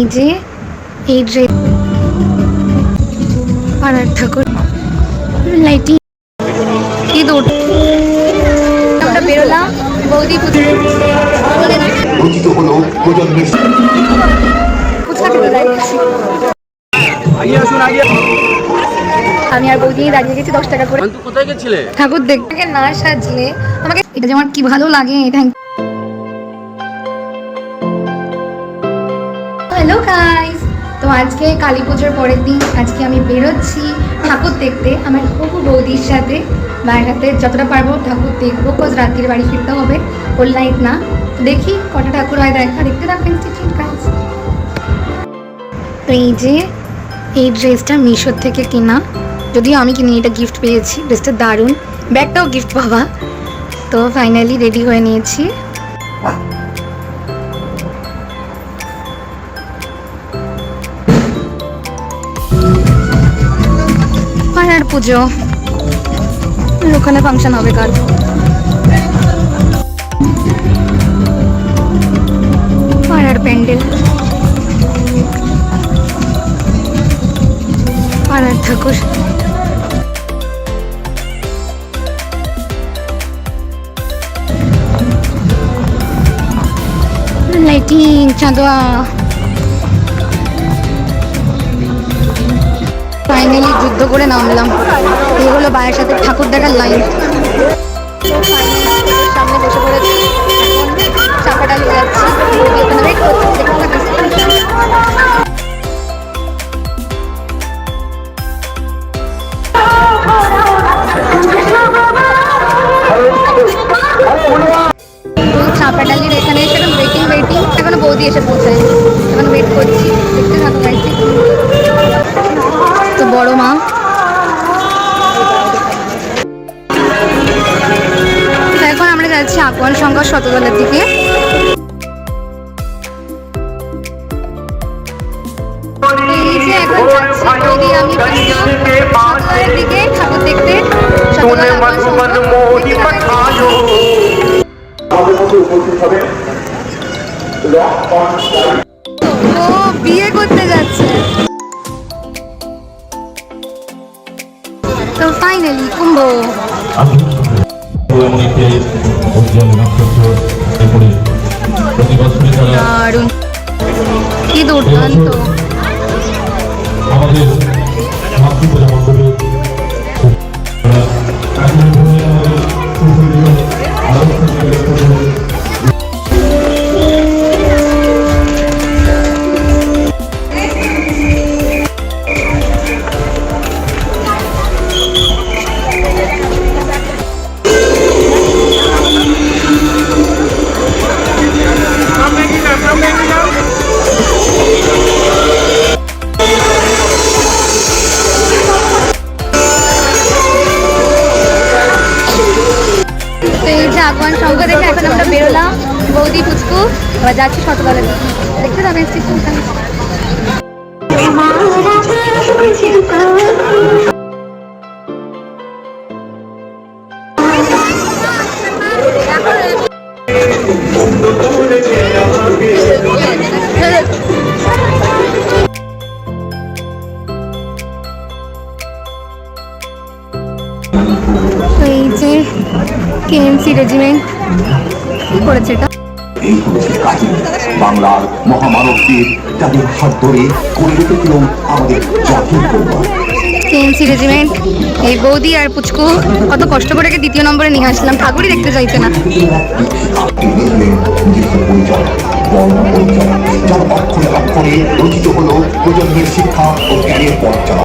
এই যে এই ড্রেস পাড়ার ঠাকুর লাইটিং কি দূর আমরা বেরোলাম বৌদি আমি আর বৌদি দাঁড়িয়ে গেছি 10 টাকা করে। কোথায় গেছিলে? ঠাকুর দেখতে না সাজলে আমাকে এটা যে আমার কি ভালো লাগে। হ্যালো গাইস, তো আজকে কালী পুজোর পরের দিন আজকে আমি বেরোচ্ছি ঠাকুর দেখতে আমার হবু বৌদির সাথে। মায়ের হাতে যতটা পারবো ঠাকুর দেখবো, কজ রাত্রির বাড়ি ফিরতে হবে, হোল নাইট না। দেখি কটা ঠাকুর হয় দেখতে থাকবেন। তো এই যে এই ড্রেসটা মিশোর থেকে কেনা, যদিও আমি কিনি, এটা গিফট পেয়েছি। ড্রেসটা দারুণ, ব্যাগটাও গিফট পাওয়া। তো ফাইনালি রেডি হয়ে নিয়েছি। পাড়ার পুজো, ওখানে ফাংশন হবে কাল। পাড়ার প্যান্ডেল, পাড়ার ঠাকুর। লাইটিং, চাঁদোয়া। ফাইনালি যুদ্ধ করে নামলাম। এই হলো বায়ের সাথে ঠাকুর দেখার লাইন। সামনে বসে পড়েছি, চাপাটা নিয়ে যাচ্ছি। চাপাটালির এখানে এসে ওয়েটিং এখনো বৌদি এসে পৌঁছায়, এখন ওয়েট করছি। দেখতে থাকো গাইছি। তো বড় মা এখন আমরা যাচ্ছি আকবর সংঘ শতদলের দিকে। এই যে এখন যাচ্ছি বৌদি আমি শতদলের দিকে ঠাকুর দেখতে। ও বিয়ে করতে যাচ্ছে। তো ফাইনালি কুম্ভ। দারুণ, কি দুর্দান্ত। আকবর সংঘ দেখে এখন আমরা বেরোলাম বৌদি পুচকু, এবার যাচ্ছি শতদলের দিকে। দেখতে যাবেন এই যে কেএমসি রেজিমেন্ট করেছে এটা। বাংলার মহামানবদের যাদের হাত ধরে করে রেখেছিল আমাদের জাতির পরিবার। কেএমসি রেজিমেন্ট, এই বৌদি আর পুচকু কত কষ্ট করে দ্বিতীয় নম্বরে নিয়ে আসলাম, ঠাকুরই দেখতে চাইছে না। যার অক্ষরে অক্ষরে রচিত হলো প্রজন্মের শিক্ষা ও জ্ঞানের পথ চলা।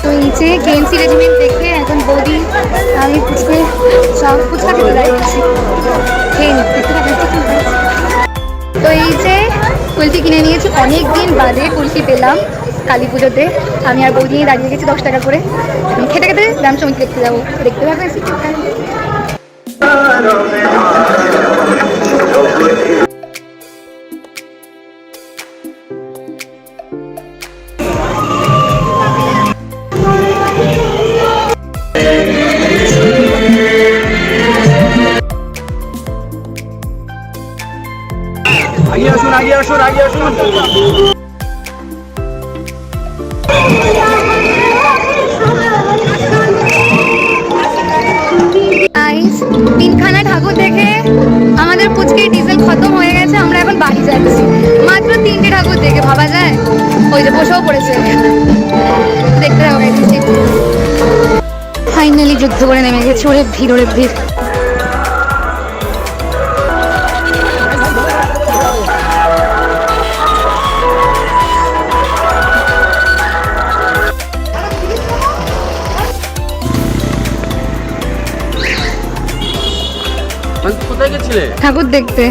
তো নিচে কেএমসি রেজিমেন্ট দেখে এখন বৌদি আমি পুচকে সব ফুচকা খেতে যাচ্ছি। খেয়ে নিচ্ছি। তো এই যে কুলফি কিনে নিয়েছি, অনেক দিন বাদে কুলফি পেলাম কালী পুজোতে। আমি আর বৌদি দাঁড়িয়ে গেছি 10 টাকা করে। খেতে খেতে গ্রাম সমিতি দেখতে যাবো, দেখতে পাবেন। আগে আসুন আগে আসুন আগে আসুন। গাইস, তিনখানা ঠাকুর দেখে আমাদের পুচকে ডিজেল খতম হয়ে গেছে, আমরা এখন বাড়ি যাচ্ছি মাত্র 3টে ঠাকুর দেখে, ভাবা যায়? ওই যে বসেও পড়েছে, দেখতে হবে। ফাইনালি যুদ্ধ করে নেমে গেছে, ওরে ভিড় ওরে ভিড়। কোথায় গেছিলে? ঠাকুর দেখতে।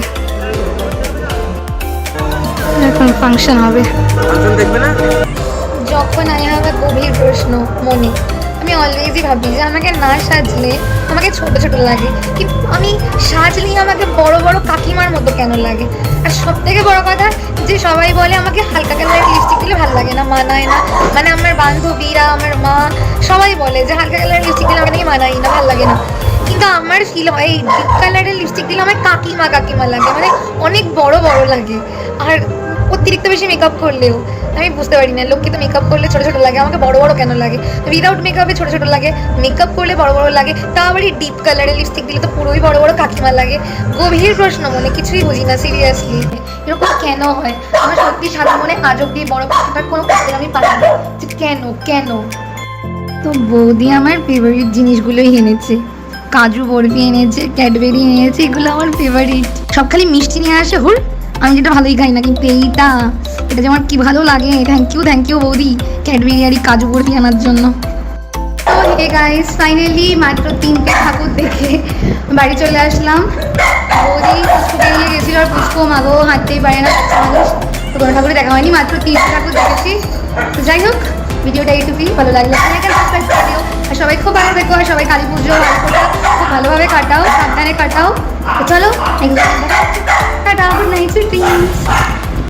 এখন ফাংশন হবে। ফাংশন দেখবে না? যখন আমি আমার গভীর প্রশ্ন মনে, আমি অলওয়েজই ভাবি যে আমাকে না সাজলে আমাকে ছোট ছোট লাগে, কিন্তু আমি সাজলেই আমাকে বড় বড় কাকিমার মতো কেন লাগে? আর সব থেকে বড় কথা যে সবাই বলে আমাকে হালকা কালারের লিপস্টিক দিলে ভালো লাগে না, মানায় না। মানে আমার বান্ধবীরা, আমার মা সবাই বলে যে হালকা কালারের লিপস্টিক দিলে আমাকে নাকি মানায় না, ভালো লাগে না। কিন্তু আমার ফিল হয় এই ডিপ কালারের লিপস্টিক দিলে আমার কাকিমা কাকিমা লাগে, মানে অনেক বড় বড় লাগে। আর অতিরিক্ত বেশি মেকআপ করলেও আমি বুঝতে পারি না, লোককে তো মেকআপ করলে ছোটো ছোটো লাগে, আমাকে বড় বড় কেন লাগে? উইদাউট মেকআপে ছোটো ছোটো লাগে, মেকআপ করলে বড় বড় লাগে, তাও আবার এই ডিপ কালারের লিপস্টিক দিলে তো পুরোই বড় বড় কাকিমা লাগে। গভীর প্রশ্ন মনে, কিছুই বুঝি না সিরিয়াসলি, এরকম কেন হয়? আমার সত্যি সারা মনে আজ অব্দি বড় প্রশ্নটার কোনো উত্তর আমি পাই না যে কেন কেন। তো বৌদি আমার ফেভারিট জিনিসগুলোই এনেছে, কাজু বরফি এনেছে, ক্যাডবেরি এনেছে, এগুলো আমার ফেভারিট। সব খালি মিষ্টি নিয়ে আসে হুর, আমি যেটা ভালোই খাই না, কিন্তু এটা যে আমার কি ভালো লাগে। থ্যাংক ইউ বৌদি, ক্যাডবেরি আর কাজু বরফি আনার জন্য। তো হে গাইস, ফাইনালি মাত্র 3টে ঠাকুর দেখে বাড়ি চলে আসলাম। বৌদি পুষ্পকে নিয়ে গেছিল, আর পুষ্প মাগো হাঁটতেই পারে না, বাচ্চা মানুষ, তো কোনো ঠাকুরে দেখা হয়নি, মাত্র 3টে ঠাকুর দেখেছি। তো যাই হোক, ভিডিওটা এইটুকুই, ভালো লাগলে সাবস্ক্রাইব করে দিও। আর সবাই খুব ভালো থেকো, আর সবাই কালী পুজো খুব ভালোভাবে কাটাও, সাবধানে কাটাও। তো চলো, tata, good night, sweet dreams.